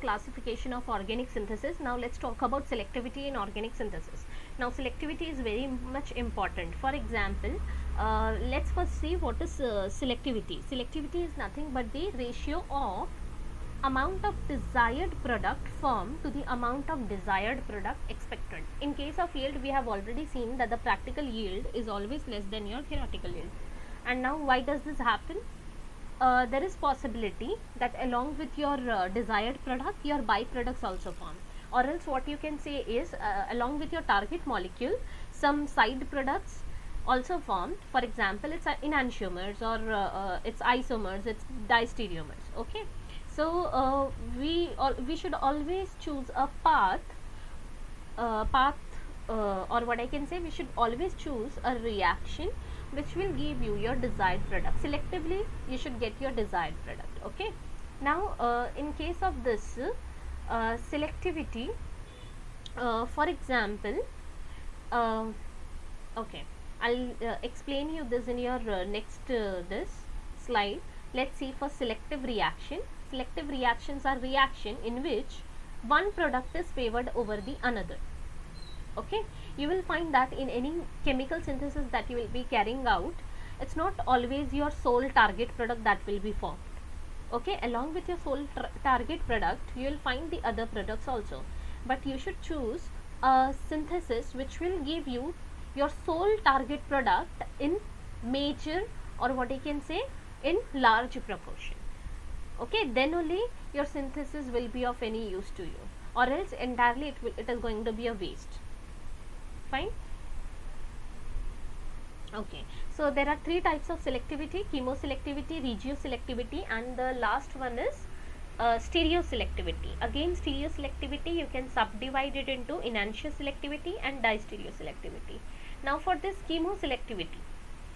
classification of organic synthesis. Now let's talk about selectivity in organic synthesis. Now selectivity is very much important. For example, let's first see what is selectivity. Selectivity is nothing but the ratio of amount of desired product formed to the amount of desired product expected. In case of yield, we have already seen that the practical yield is always less than your theoretical yield. And now why does this happen? There is possibility that along with your desired product, your byproducts also form, or else what you can say is along with your target molecule, some side products also formed. For example, it's enantiomers, or it's isomers, it's diastereomers. Okay, so we should always choose a path, or what I can say, we should always choose a reaction which will give you your desired product. Selectively you should get your desired product. Okay, now in case of this selectivity, for example, okay, I'll explain you this in your next this slide. Let's see for selective reaction. Selective reactions are reaction in which one product is favored over the another. Okay, you will find that in any chemical synthesis that you will be carrying out, it's not always your sole target product that will be formed. Okay, along with your sole target product, you will find the other products also, but you should choose a synthesis which will give you your sole target product in major, or what I can say, in large proportion. Okay, then only your synthesis will be of any use to you, or else entirely it is going to be a waste. Fine. Okay, so there are three types of selectivity: chemoselectivity, regioselectivity, and the last one is stereoselectivity. Again, stereoselectivity you can subdivide it into enantioselectivity and distereoselectivity. Now for this chemoselectivity,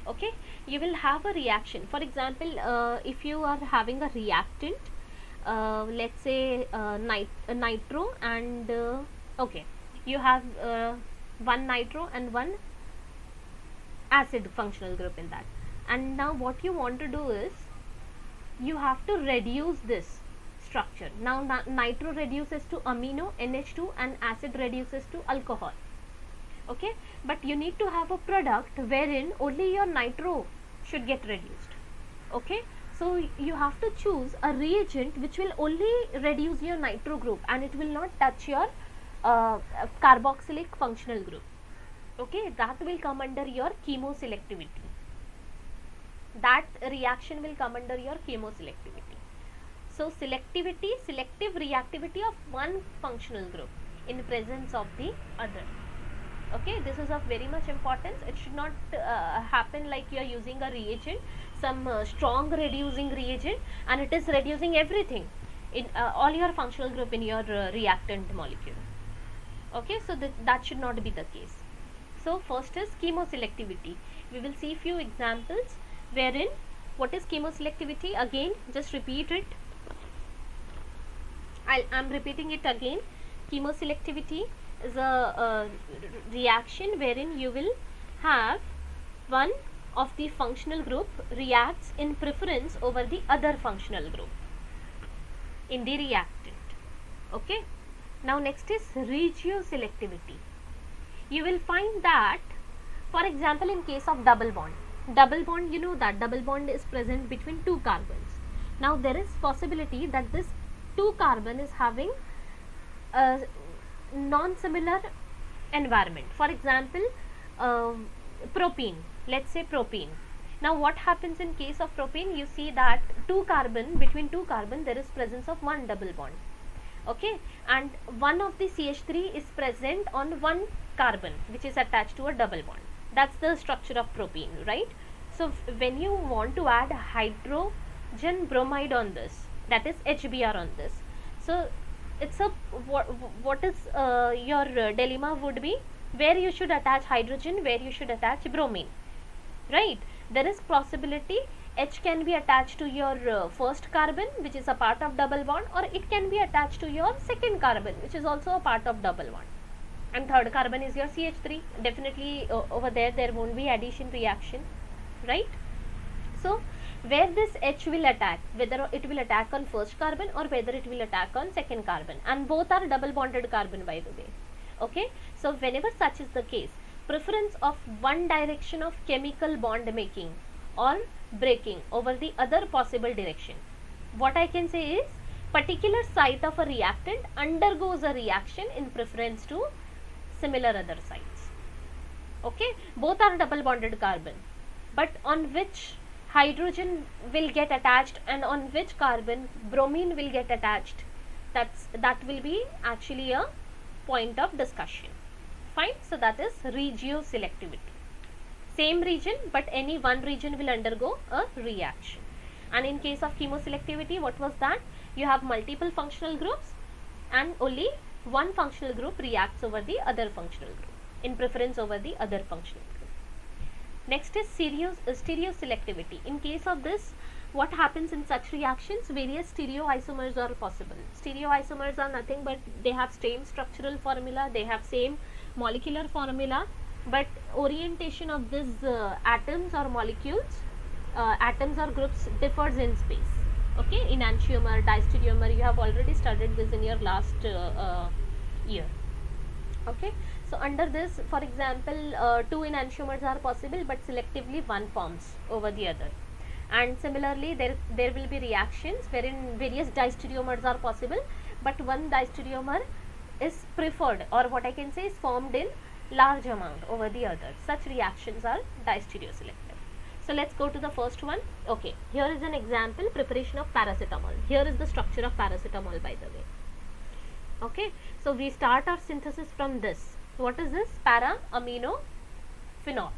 okay, you will have a reaction. For example, if you are having a reactant, let's say nitro, and okay, you have one nitro and one acid functional group in that, and now what you want to do is you have to reduce this structure. Now nitro reduces to amino NH2 and acid reduces to alcohol. Okay, but you need to have a product wherein only your nitro should get reduced. Okay, so you have to choose a reagent which will only reduce your nitro group and it will not touch your carboxylic functional group. Okay, that will come under your chemoselectivity. That reaction will come under your chemoselectivity. So selectivity, selective reactivity of one functional group in presence of the other. Okay, this is of very much importance. It should not happen like you are using a reagent, some strong reducing reagent, and it is reducing everything in all your functional group in your reactant molecule. Okay, so that should not be the case. So first is chemoselectivity. We will see few examples wherein what is chemoselectivity. Again, just repeat it. I'm repeating it again. Chemoselectivity is a reaction wherein you will have one of the functional group reacts in preference over the other functional group in the reactant. Okay, now next is regioselectivity. You will find that, for example, in case of double bond, you know that double bond is present between two carbons. Now there is possibility that this two carbon is having a non-similar environment. For example, propene, let's say propene. Now what happens in case of propene? You see that between two carbon there is presence of one double bond. Okay, and one of the CH3 is present on one carbon which is attached to a double bond. That's the structure of propene, right? So when you want to add hydrogen bromide on this, that is HBr on this, so it's a what is your dilemma would be, where you should attach hydrogen, where you should attach bromine, right? There is possibility H can be attached to your first carbon which is a part of double bond, or it can be attached to your second carbon which is also a part of double bond, and third carbon is your CH3. Definitely over there won't be addition reaction, right? So where this H will attack, whether it will attack on first carbon or whether it will attack on second carbon, and both are double bonded carbon, by the way. Okay, so whenever such is the case, preference of one direction of chemical bond making or breaking over the other possible direction. What I can say is, particular site of a reactant undergoes a reaction in preference to similar other sites. Okay, both are double bonded carbon, but on which hydrogen will get attached and on which carbon bromine will get attached, that will be actually a point of discussion. Fine, so that is regioselectivity. Same region, but any one region will undergo a reaction. And in case of chemoselectivity, what was that? You have multiple functional groups and only one functional group reacts over the other functional group in preference over the other functional group. Next is stereoselectivity. In case of this, what happens in such reactions? Various stereoisomers are possible. Stereoisomers are nothing but they have same structural formula, they have same molecular formula, but orientation of these atoms or molecules, atoms or groups differs in space. Okay, enantiomer, diastereomer, you have already studied this in your last year. Okay, so under this, for example, two enantiomers are possible, but selectively one forms over the other. And similarly, there will be reactions wherein various diastereomers are possible, but one diastereomer is preferred, or what I can say is formed in large amount over the other. Such reactions are diastereoselective. So let's go to the first one. Okay, here is an example, preparation of paracetamol. Here is the structure of paracetamol, by the way. Okay, so we start our synthesis from this. What is this? Para-amino phenol.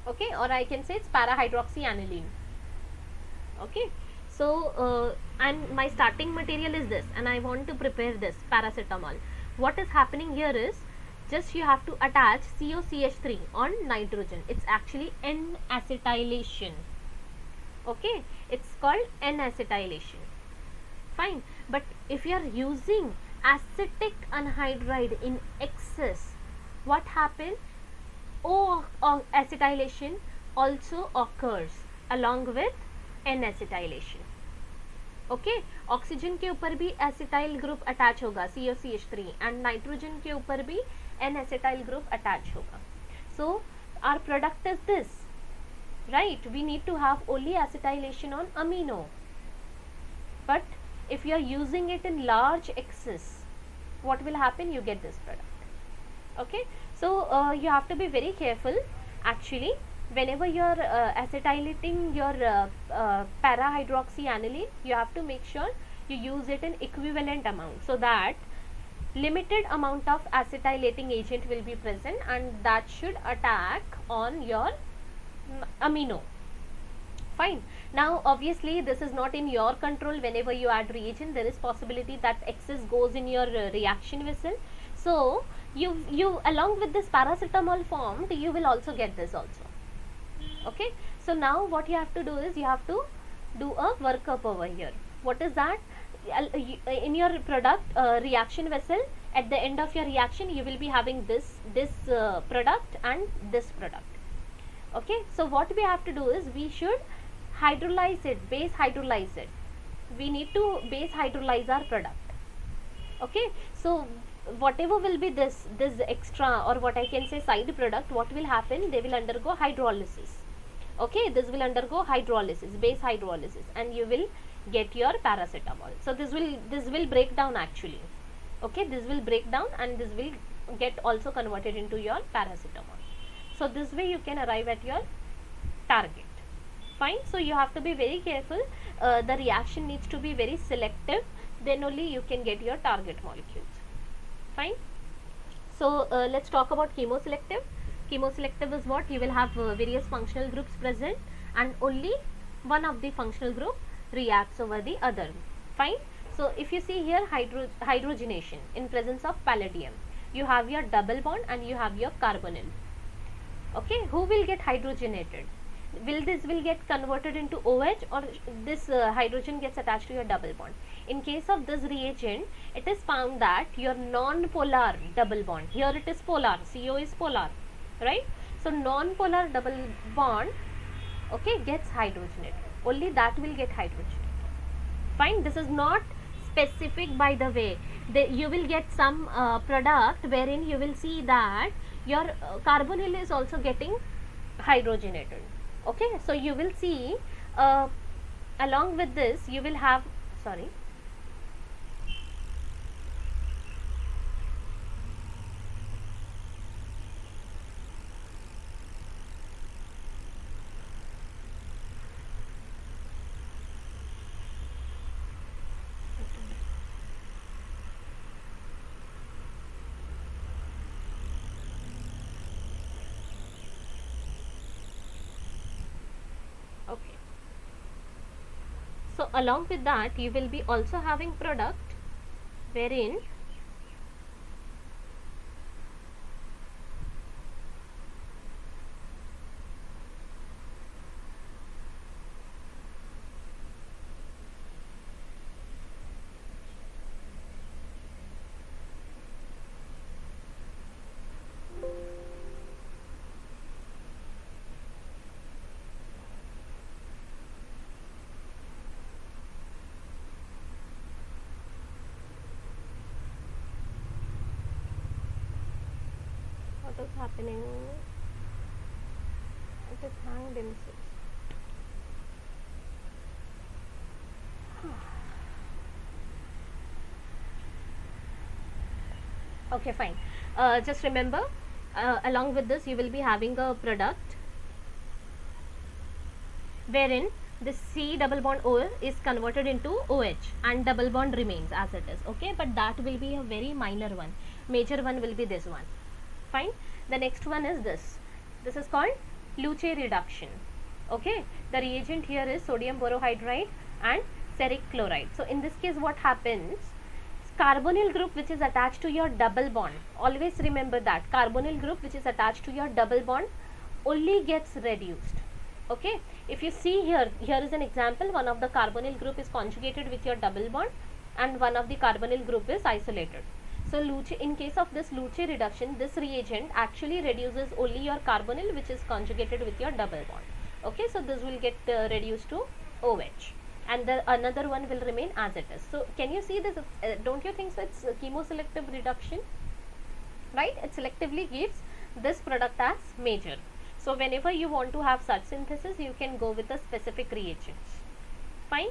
Okay, or I can say it's para-hydroxyaniline. Okay, so and my starting material is this, and I want to prepare this paracetamol. What is happening here is, just you have to attach COCH3 on nitrogen. It's actually N-acetylation. Okay, it's called N-acetylation. Fine, but if you are using acetic anhydride in excess, what happens? O-acetylation also occurs along with N-acetylation. Okay, oxygen के ऊपर भी acetyl group attach होगा COCH3, and nitrogen के ऊपर भी N acetyl group attach होगा. So our product is this, right? We need to have only acetylation on amino, but if you are using it in large excess, what will happen? You get this product. Okay, so you have to be very careful. Actually, whenever you are acetylating your para-hydroxyaniline, you have to make sure you use it in equivalent amount, so that limited amount of acetylating agent will be present, and that should attack on your amino. Fine. Now obviously this is not in your control. Whenever you add reagent, there is possibility that excess goes in your reaction vessel. So you along with this paracetamol formed, you will also get this also. Okay, so now what you have to do is, you have to do a workup over here. What is that? In your product reaction vessel, at the end of your reaction, you will be having this product and this product. Okay, so what we have to do is, we should hydrolyze it, base hydrolyze it. We need to base hydrolyze our product. Okay, so whatever will be this extra, or what I can say side product, what will happen? They will undergo hydrolysis. Okay, this will undergo hydrolysis, base hydrolysis, and you will get your paracetamol. So this will break down actually. Okay, this will break down and this will get also converted into your paracetamol. So this way you can arrive at your target. Fine. So you have to be very careful. The reaction needs to be very selective, then only you can get your target molecules. Fine. So let's talk about chemoselective. Chemoselective is what? You will have various functional groups present, and only one of the functional group reacts over the other. Fine. So if you see here, hydrogenation in presence of palladium, you have your double bond and you have your carbonyl. Okay, who will get hydrogenated? Will get converted into OH, or this hydrogen gets attached to your double bond? In case of this reagent, it is found that your non-polar double bond, here it is polar, CO is polar, right? So non-polar double bond okay, gets hydrogenated. Only that will get hydrogenated. Fine. This is not specific, by the way. You will get some product wherein you will see that your carbonyl is also getting hydrogenated. Okay, so you will see along with this you will have, sorry, okay. So along with that you will be also having product wherein what is happening, it is hanged in six. Okay, fine. Just remember, along with this you will be having a product wherein the C double bond O is converted into OH and double bond remains as it is. Okay, but that will be a very minor one. Major one will be this one. Fine. The next one is this. This is called Luce reduction. Okay, the reagent here is sodium borohydride and ferric chloride. So in this case what happens, carbonyl group which is attached to your double bond, always remember that carbonyl group which is attached to your double bond only gets reduced. Okay, if you see here, here is an example, one of the carbonyl group is conjugated with your double bond and one of the carbonyl group is isolated. So in case of this Luce reduction, this reagent actually reduces only your carbonyl which is conjugated with your double bond. Okay, so this will get reduced to OH and the another one will remain as it is. So can you see this? Don't you think so? It's chemoselective reduction, right? It selectively gives this product as major. So whenever you want to have such synthesis, you can go with a specific reagents. Fine.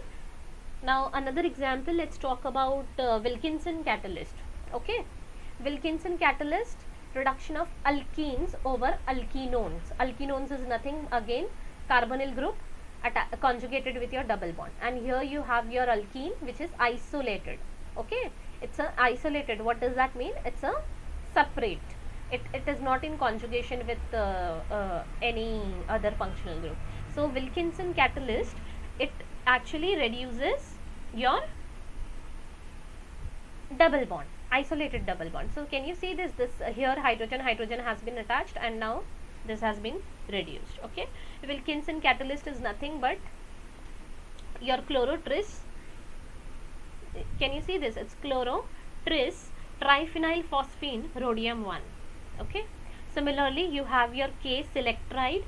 Now another example, let's talk about Wilkinson catalyst. Okay, Wilkinson catalyst, reduction of alkenes over alkenones. Alkenones is nothing again carbonyl group conjugated with your double bond, and here you have your alkene which is isolated. Okay, it's a isolated. What does that mean? It's a separate. It is not in conjugation with any other functional group. So Wilkinson catalyst, it actually reduces your double bond, isolated double bond. So can you see this? This here hydrogen has been attached and now this has been reduced. Okay, Wilkinson catalyst is nothing but your chlorotris. Can you see this? It's chlorotris triphenyl phosphine rhodium 1. Okay, similarly you have your K selectride.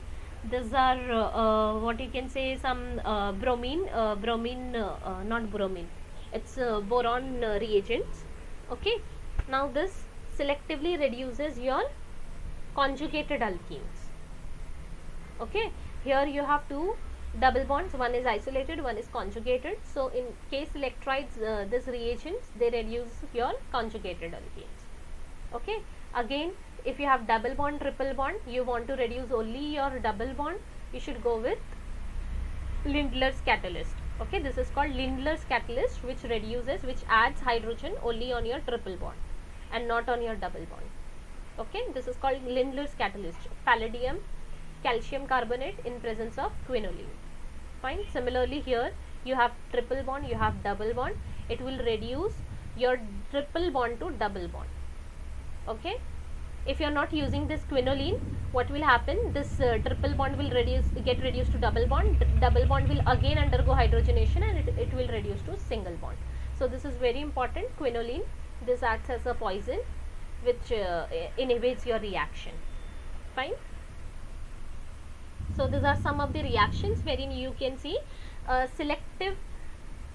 These are what you can say, some bromine, not bromine, it's boron reagents. Okay, now this selectively reduces your conjugated alkenes. Okay, here you have two double bonds, one is isolated, one is conjugated. So in case electrodes, this reagents, they reduce your conjugated alkenes. Okay, again if you have double bond, triple bond, you want to reduce only your double bond, you should go with Lindlar's catalyst. Okay, this is called Lindlar's catalyst, which reduces, which adds hydrogen only on your triple bond and not on your double bond. Okay, this is called Lindlar's catalyst. Palladium, calcium carbonate in presence of quinoline. Fine. Similarly here you have triple bond, you have double bond, it will reduce your triple bond to double bond. Okay, if you are not using this quinoline, what will happen? This triple bond will get reduced to double bond. Double bond will again undergo hydrogenation and it will reduce to single bond. So this is very important. Quinoline, this acts as a poison which inhibits your reaction. Fine. So these are some of the reactions wherein you can see selective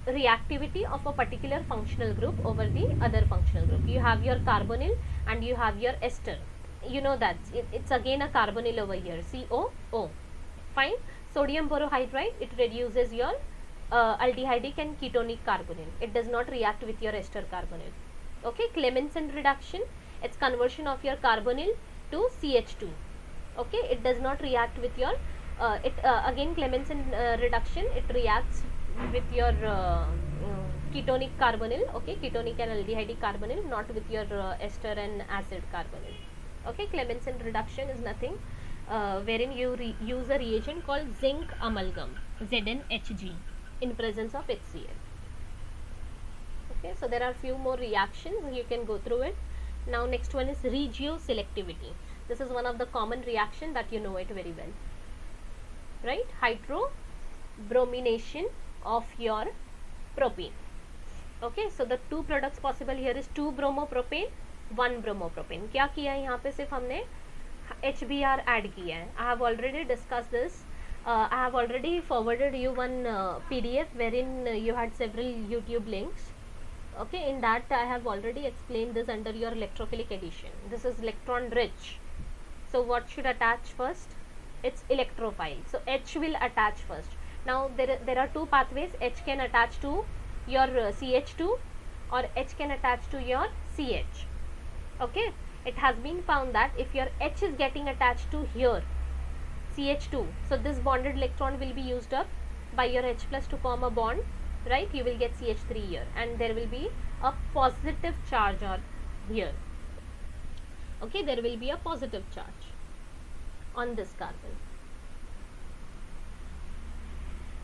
reactivity of a particular functional group over the other functional group. You have your carbonyl and you have your ester. You know that it's again a carbonyl over here, COO. Fine. Sodium borohydride, it reduces your aldehydic and ketonic carbonyl. It does not react with your ester carbonyl. Okay. Clemmensen reduction, it's conversion of your carbonyl to CH2. Okay, it does not react with your again Clemmensen reduction, it reacts with your ketonic carbonyl. Okay, ketonic and aldehydic carbonyl, not with your ester and acid carbonyl. Okay, Clemmensen reduction is nothing wherein you use a reagent called zinc amalgam, ZnHg, in presence of HCl. Okay, so there are few more reactions, you can go through it. Now next one is regioselectivity. This is one of the common reaction that you know it very well, right? Hydrobromination of your propane. Okay, so the two products possible here is 2 bromopropane, 1 bromopropane. क्या किया है यहाँ पे, सिर्फ हमने HBr add किया है. I have already discussed this. I have already forwarded you one PDF wherein you had several YouTube links. Okay, in that I have already explained this under your electrophilic addition. This is electron rich. So what should attach first? It's electrophile. So H will attach first. Now there are two pathways. H can attach to your CH2 or H can attach to your CH. Okay. It has been found that if your H is getting attached to here CH2, so this bonded electron will be used up by your H plus to form a bond, right? You will get CH3 here and there will be a positive charge on here. Okay, there will be a positive charge on this carbon.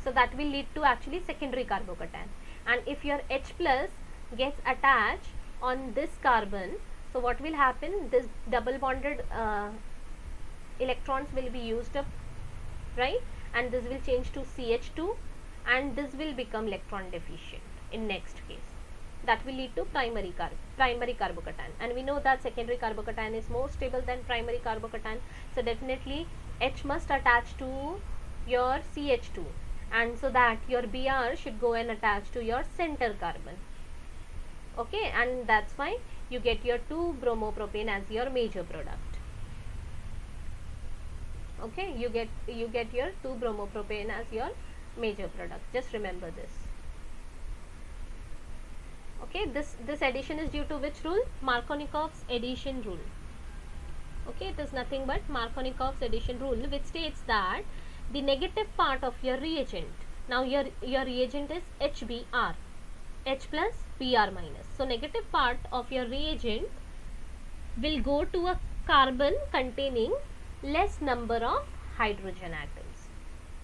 So that will lead to actually secondary carbocation. And if your H plus gets attached on this carbon, so what will happen? This double bonded electrons will be used up, right? And this will change to CH2 and this will become electron deficient in next case. That will lead to primary carbocation, and we know that secondary carbocation is more stable than primary carbocation. So definitely H must attach to your CH2, and so that your Br should go and attach to your center carbon. Okay, and that's why you get your 2 bromopropane as your major product. Okay, you get your 2 bromopropane as your major product. Just remember this. Okay, this addition is due to which rule? Markovnikov's addition rule. Okay, it is nothing but Markovnikov's addition rule, which states that the negative part of your reagent, now your reagent is HBr, H plus Br minus. So negative part of your reagent will go to a carbon containing less number of hydrogen atoms.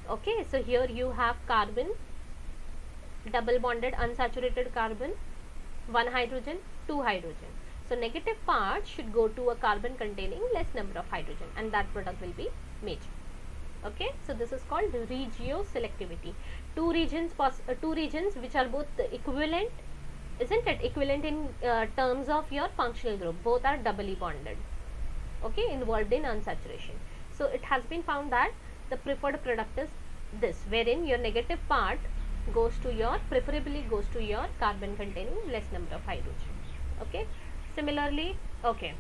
Okay, so here you have carbon, double bonded unsaturated carbon, 1 hydrogen, 2 hydrogen. So negative part should go to a carbon containing less number of hydrogen, and that product will be major. Okay, so this is called regioselectivity. Two regions which are both equivalent, isn't it? Equivalent in terms of your functional group. Both are doubly bonded. Okay, involved in unsaturation. So it has been found that the preferred product is this, wherein your negative part preferably goes to your carbon containing less number of hydrogen. Okay, similarly, okay,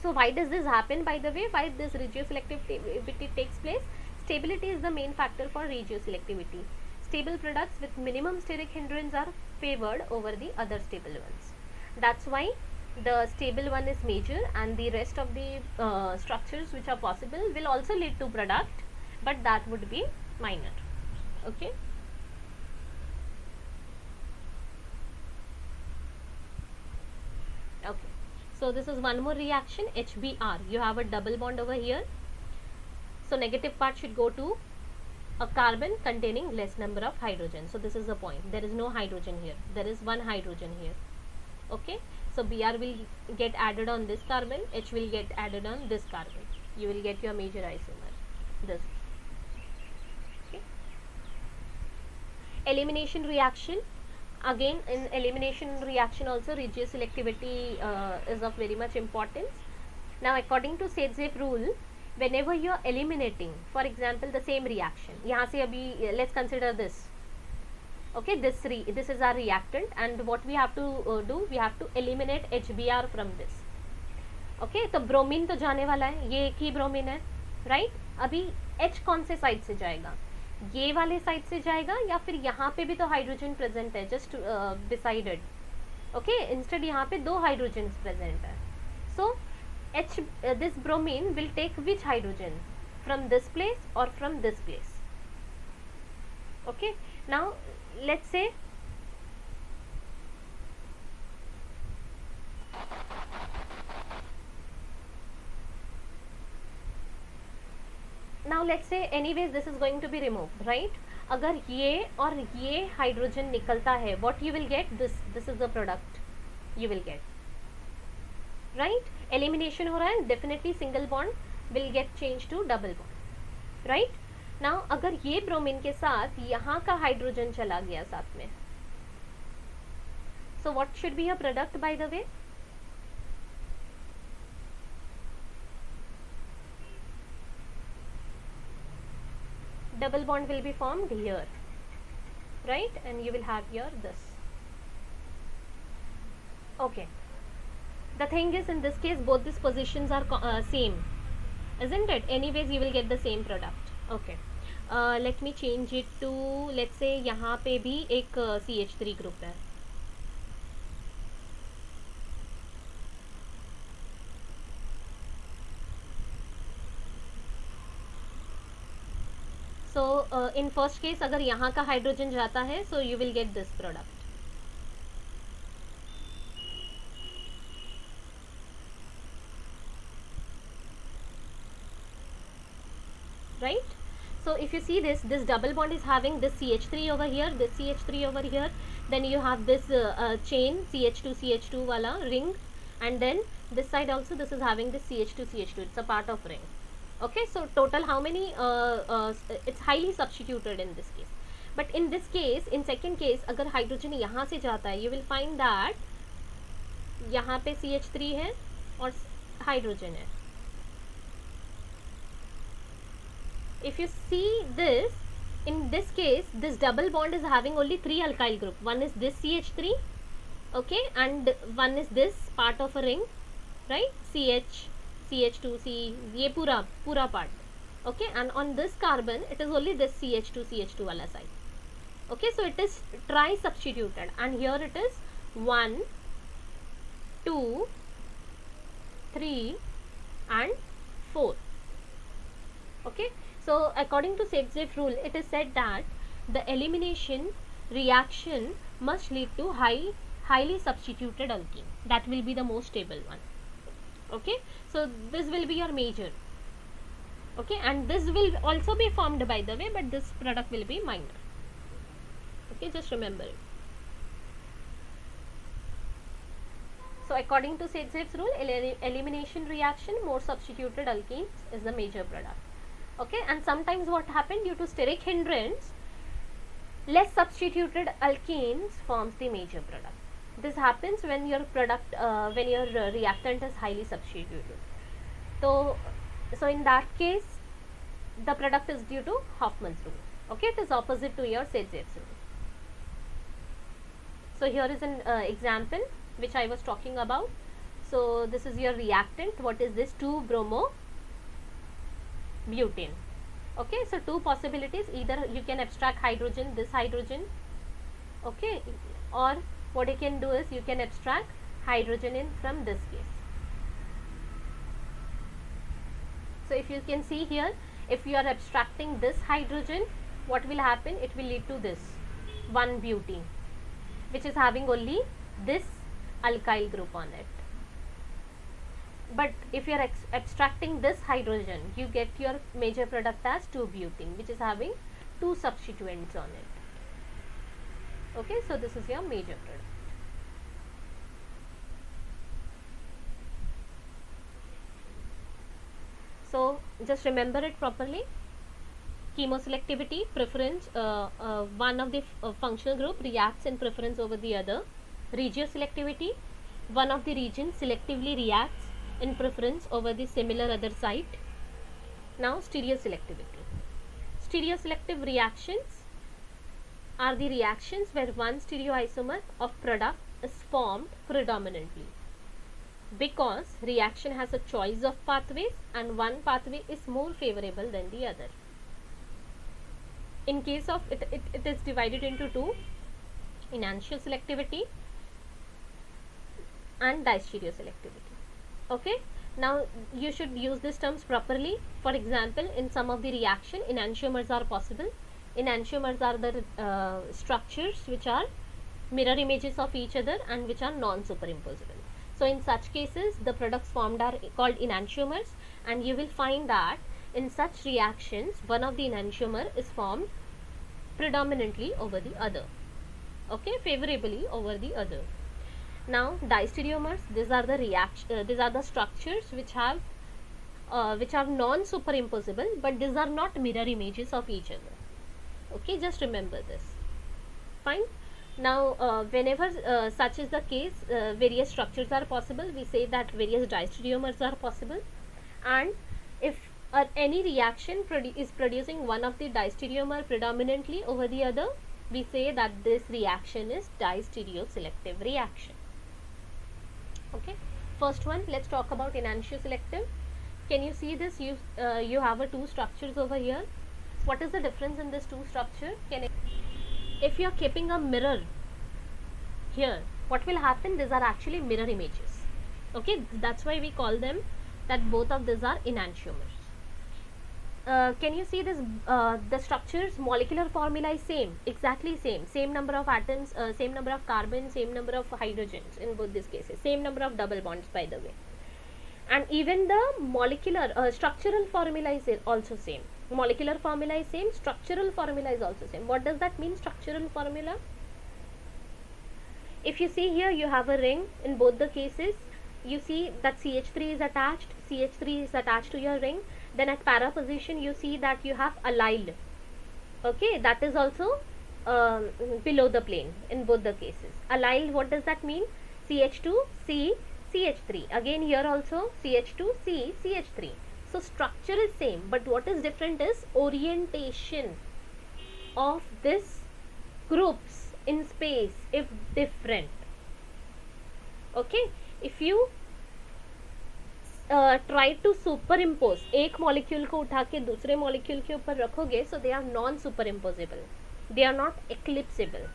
so why does this happen, by the way? Why this regioselectivity takes place? Stability is the main factor for regioselectivity. Stable products with minimum steric hindrance are favored over the other stable ones. That's why the stable one is major, and the rest of the structures which are possible will also lead to product, but that would be minor. Okay. Okay, so this is one more reaction, HBr. You have a double bond over here, so negative part should go to a carbon containing less number of hydrogen. So this is the point, there is no hydrogen here, there is 1 hydrogen here. Okay, so Br will get added on this carbon, H will get added on this carbon, you will get your major isomer, this. Okay. Elimination reaction. Again, in elimination reaction also regioselectivity is of very much importance. Now according to Sadzev rule, whenever you are eliminating, for example the same reaction, यहाँ से अभी let's consider this, okay, this is our reactant, and what we have to do, we have to eliminate HBr from this. okay, तो bromine तो जाने वाला है, ये एक ही ब्रोमीन है, राइट. अभी H कौन से साइड से जाएगा, ये वाले साइड से जाएगा, या फिर यहाँ पे भी तो हाइड्रोजन प्रेजेंट है, जस्ट डिसाइडेड. ओके, इंस्टेड यहाँ पे 2 हाइड्रोजन प्रेजेंट है. सो H this bromine will take which hydrogen, from this place or from this place. okay, now let's say anyways this is going to be removed, right. अगर ये और ये hydrogen निकलता है, what you will get, this is the product you will get, right. Elimination हो रहा है, definitely single bond will get change to double bond, right. Now अगर ये ब्रोमीन के साथ यहाँ का हाइड्रोजन चला गया साथ में, so what should be a product by the way, double bond will be formed here, right, and you will have here this. okay, the thing is in this case both these positions are same, isn't it. anyways you will get the same product. okay, let me change it to, let's say यहाँ पे भी एक CH3 group है. so in first case अगर यहाँ का hydrogen जाता है, so you will get this product. right. so if you see this double bond is having this CH3 over here, this CH3 over here, then you have this chain CH2 wala ring, and then this side also this is having this CH2, it's a part of ring. okay, so total how many it's highly substituted in this case. but in this case, in second case, अगर hydrogen यहाँ से जाता है, you will find that यहाँ पे CH3 है और hydrogen है. if you see this, in this case this double bond is having only 3 alkyl group. one is this CH3, okay, and one is this part of a ring, right, CH2C, ये पूरा part. okay, and on this carbon it is only this CH2 wala side. okay, so it is tri substituted, and here it is 1 2 3 and 4. okay, so according to Safe rule, it is said that the elimination reaction must lead to highly substituted alkene. That will be the most stable one. okay, so this will be your major. okay, and this will also be formed by the way, but this product will be minor. okay, just remember it. so according to Safe rule, elimination reaction, more substituted alkenes is the major product. okay, and sometimes what happened, due to steric hindrance, less substituted alkenes forms the major product. this happens when your product when your reactant is highly substituted. so in that case the product is due to Hoffman's rule. okay, it is opposite to your Safe rule. so here is an example which I was talking about. so this is your reactant. what is this? 2-bromo butane. okay, so two possibilities, either you can abstract hydrogen, this hydrogen, okay, or what you can do is you can abstract hydrogen in from this case. so if you can see here, if you are abstracting this hydrogen, what will happen, it will lead to this 1-butene, which is having only this alkyl group on it. but if you are abstracting this hydrogen, you get your major product as 2-butene, which is having 2 substituents on it. okay, so this is your major product. so just remember it properly. Chemoselectivity, preference, one of the functional group reacts in preference over the other. Regioselectivity, one of the regions selectively reacts in preference over the similar other site. Now stereoselectivity. Stereoselective reactions are the reactions where one stereoisomer of product is formed predominantly, because reaction has a choice of pathways and one pathway is more favorable than the other. In case of it is divided into two: enantioselectivity and distereoselectivity. Okay, now you should use these terms properly. For example, in some of the reaction, enantiomers are possible. Enantiomers are the structures which are mirror images of each other and which are non-superimposable. So in such cases, the products formed are called enantiomers, and you will find that in such reactions, one of the enantiomer is formed predominantly over the other, okay, favorably over the other. Now distereomers, these are the structures which are non-superimposable, but these are not mirror images of each other. Okay, just remember this. Fine. Now whenever such is the case, various structures are possible, we say that various distereomers are possible. And if any reaction is producing one of the distereomer predominantly over the other, we say that this reaction is distereoselective reaction. Okay, first one, let's talk about enantioselective. Can you see this? You have two structures over here. What is the difference in this two structure? If you are keeping a mirror here, what will happen? These are actually mirror images. Okay, that's why we call them that both of these are enantiomers. Can you see this? The structures, molecular formula is same, exactly same number of atoms, same number of carbon, same number of hydrogens in both these cases, same number of double bonds, by the way. And even the molecular structural formula is also same. Molecular formula is same, structural formula is also same. What does that mean, structural formula? If you see here, you have a ring in both the cases. You see that CH3 is attached, CH3 is attached to your ring. Then at para position, you see that you have allyl. Okay, that is also below the plane in both the cases. Allyl, what does that mean? CH2, C, CH3. Again here also CH2, C, CH3. So structure is same, but what is different is orientation of this groups in space if different. Okay, if you try to superimpose, एक molecule को उठा के दूसरे molecule के ऊपर रखोगे, so they are non superimposable, they are not eclipsable.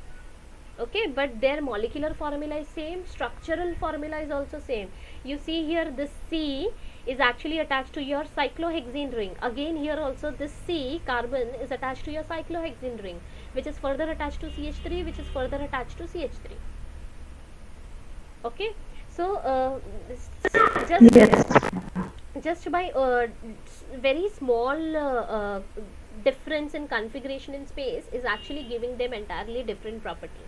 Okay, but their molecular formula is same, structural formula is also same. You see here this C is actually attached to your cyclohexene ring. Again here also this C carbon is attached to your cyclohexene ring, which is further attached to CH3, which is further attached to CH3. Okay, so just by very small difference in configuration in space is actually giving them entirely different property.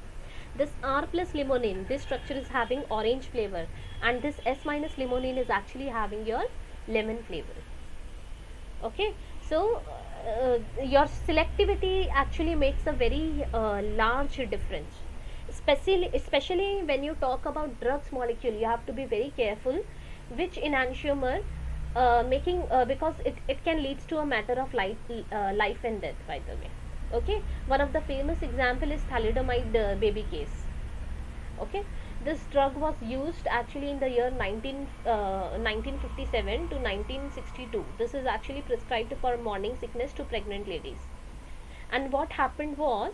This R plus limonene, this structure is having orange flavor, and this S minus limonene is actually having your lemon flavor. Okay, so your selectivity actually makes a very large difference. Especially when you talk about drugs molecule, you have to be very careful which enantiomer making because it can lead to a matter of life and death, by the way. Okay, one of the famous example is thalidomide baby case. Okay, this drug was used actually in the year 1957 to 1962. This is actually prescribed for morning sickness to pregnant ladies. And what happened was,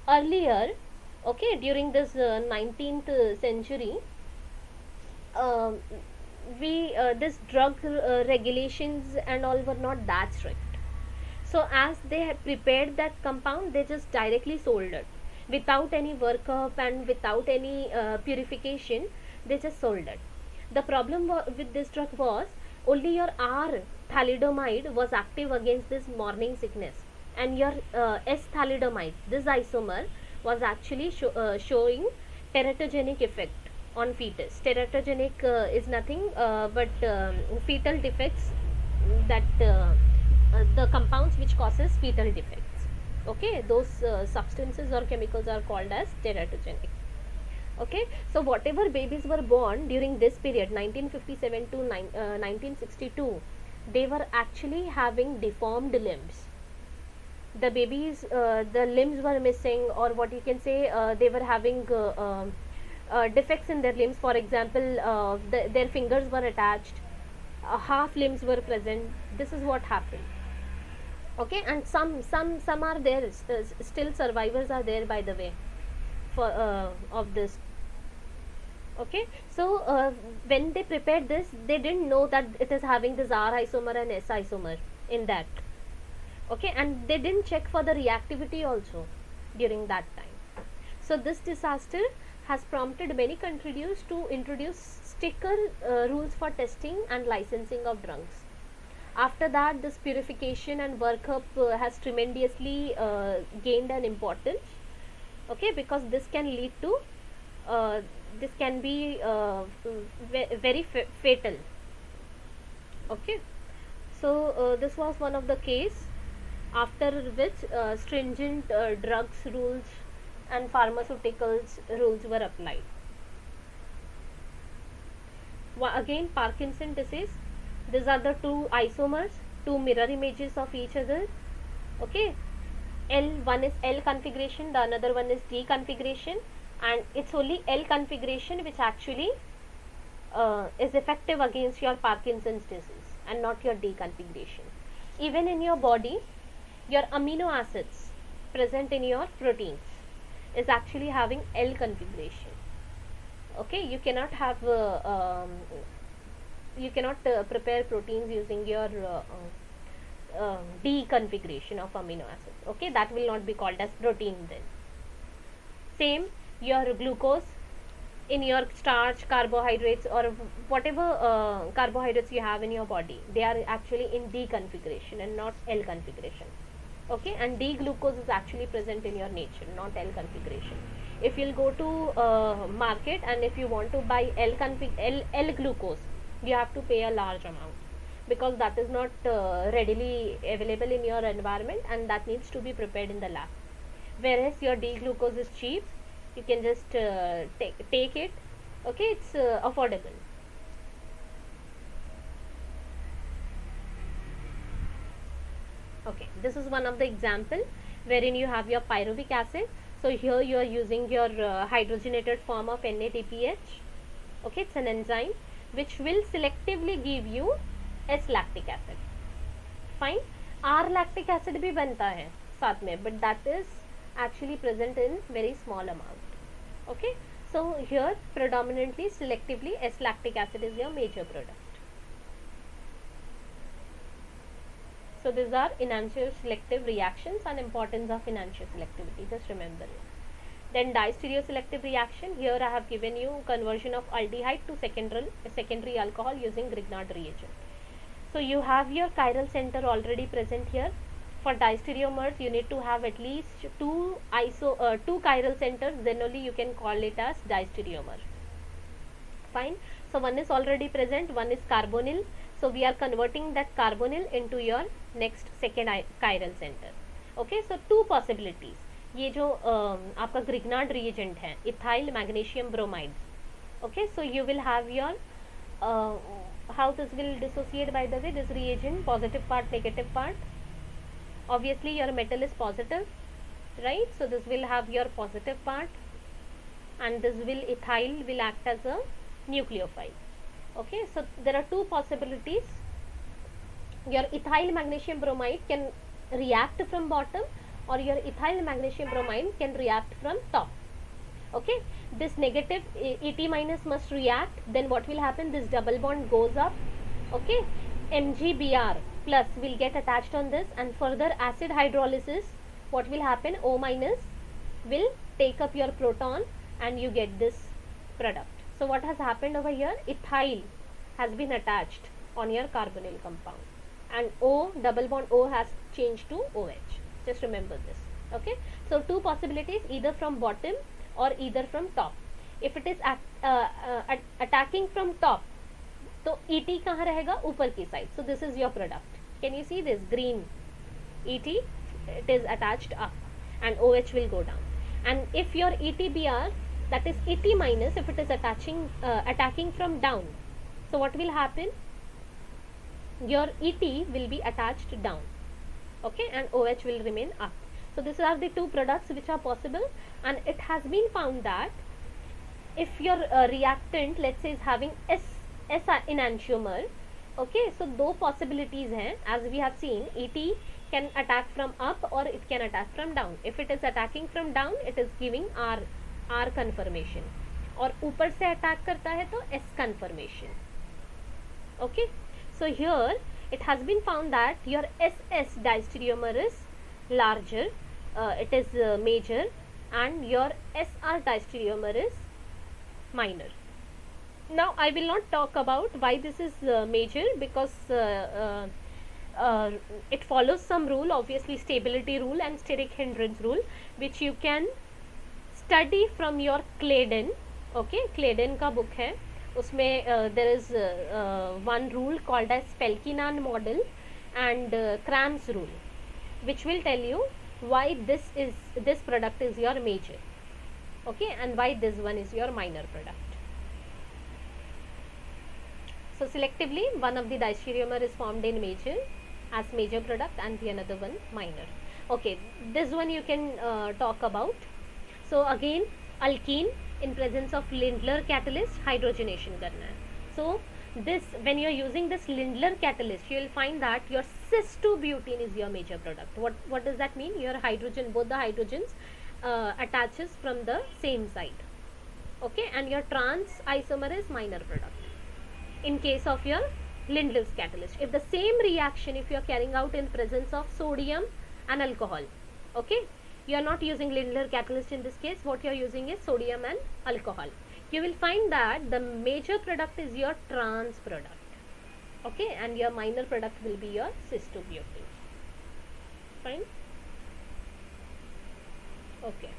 earlier, okay, during this 19th century, this drug regulations and all were not that strict. So as they had prepared that compound, they just directly sold it without any workup and without any purification. They just sold it. The problem with this drug was only your R thalidomide was active against this morning sickness, and your S thalidomide, this isomer, was actually showing teratogenic effect on fetus. Teratogenic is nothing but fetal defects, that the compounds which causes fetal defects. Okay, those substances or chemicals are called as teratogenic. Okay, so whatever babies were born during this period 1957 to 1962, they were actually having deformed limbs. The babies, the limbs were missing, or what you can say, they were having defects in their limbs. For example, their fingers were attached, half limbs were present. This is what happened. Okay, and some are there, still survivors are there, by the way, for of this. Okay, so when they prepared this, they didn't know that it is having this R isomer and S isomer in that. Okay, and they didn't check for the reactivity also during that time. So this disaster has prompted many countries to introduce stricter rules for testing and licensing of drugs. After that, this purification and workup has tremendously gained an importance. Okay, because this can lead to this can be very fatal. Okay, so this was one of the case, after which stringent drugs rules and pharmaceuticals rules were applied. Again, Parkinson disease, these are the two isomers, two mirror images of each other. Okay, one is L configuration, the another one is D configuration, and it's only L configuration which actually is effective against your Parkinson's disease and not your D configuration. Even in your body, your amino acids present in your proteins is actually having L configuration. Okay, you cannot have you cannot prepare proteins using your D configuration of amino acids. Okay, that will not be called as protein then. Same, your glucose in your starch, carbohydrates, or whatever carbohydrates you have in your body, they are actually in D configuration and not L configuration. Okay, and D glucose is actually present in your nature, not L configuration. If you'll go to market and if you want to buy L glucose, you have to pay a large amount, because that is not readily available in your environment, and that needs to be prepared in the lab. Whereas your D glucose is cheap, you can just take it. Okay, it's affordable. Okay, this is one of the example wherein you have your pyruvic acid. So here you are using your hydrogenated form of NADPH. Okay, it's an enzyme which will selectively give you S-lactic acid. Fine. R-lactic acid भी बनता है साथ में, but that is actually present in very small amount. Okay, so here predominantly selectively S-lactic acid is your major product. So these are enantioselective reactions and importance of enantioselectivity. Just remember it. Then distereoselective reaction. Here I have given you conversion of aldehyde to secondary alcohol using Grignard reagent. So you have your chiral center already present here. For distereomers, you need to have at least two chiral centers. Then only you can call it as distereomer. Fine. So one is already present. One is carbonyl. So we are converting that carbonyl into your next second chiral center. Okay. So two possibilities. ये जो आपका Grignard reagent है, ethyl magnesium bromide. Okay, so you will have your how this will dissociate, by the way, this reagent, positive part, negative part. Obviously your metal is positive, right? So this will have your positive part, and this ethyl will act as a nucleophile. Okay, so there are two possibilities. Your ethyl magnesium bromide can react from bottom, or your ethyl magnesium bromide can react from top. Okay, this negative Et minus must react. Then what will happen? This double bond goes up. Okay, MgBr plus will get attached on this, and further acid hydrolysis, what will happen? O minus will take up your proton and you get this product. So what has happened over here? Ethyl has been attached on your carbonyl compound, and O, double bond O, has changed to OH. Just remember this. Okay, so two possibilities, either from bottom or either from top. If it is attacking from top, तो ET कहाँ रहेगा? ऊपर की side. So this is your product. Can you see this green ET? It is attached up, and OH will go down. And if your ETBr, that is ET minus, if it is attacking from down, so what will happen? your ET will be attached down, okay, and OH will remain up. So these are the two products which are possible, and it has been found that if your reactant, let's say, is having S enantiomer, okay, so दो possibilities हैं, as we have seen. ET can attack from up or it can attack from down. If it is attacking from down, it is giving R conformation, और ऊपर से attack करता है तो S conformation. Okay, so here it has been found that your SS diastereomer is larger, it is major, and your SR diastereomer is minor. Now I will not talk about why this is major, because it follows some rule, obviously stability rule and steric hindrance rule, which you can study from your Claydon. Okay, Claydon का book है, उसमें there is one rule called as Spelkinan model and Cram's rule, which will tell you why this product is your major, okay, and why this one is your minor product. So selectively, one of the diastereomer is formed in major as major product and the another one minor. Okay, this one you can talk about. So again, alkene in presence of Lindlar catalyst, hydrogenation करना है. So this, when you are using this Lindlar catalyst, you will find that your cis-2-butene is your major product. What does that mean? Your hydrogen, both the hydrogens attaches from the same side, okay, and your trans isomer is minor product in case of your Lindlar's catalyst. If the same reaction, if you are carrying out in presence of sodium and alcohol, okay, you are not using Lindlar catalyst in this case, what you are using is sodium and alcohol, you will find that the major product is your trans product, okay, and your minor product will be your cis-2-butene. Fine. Okay.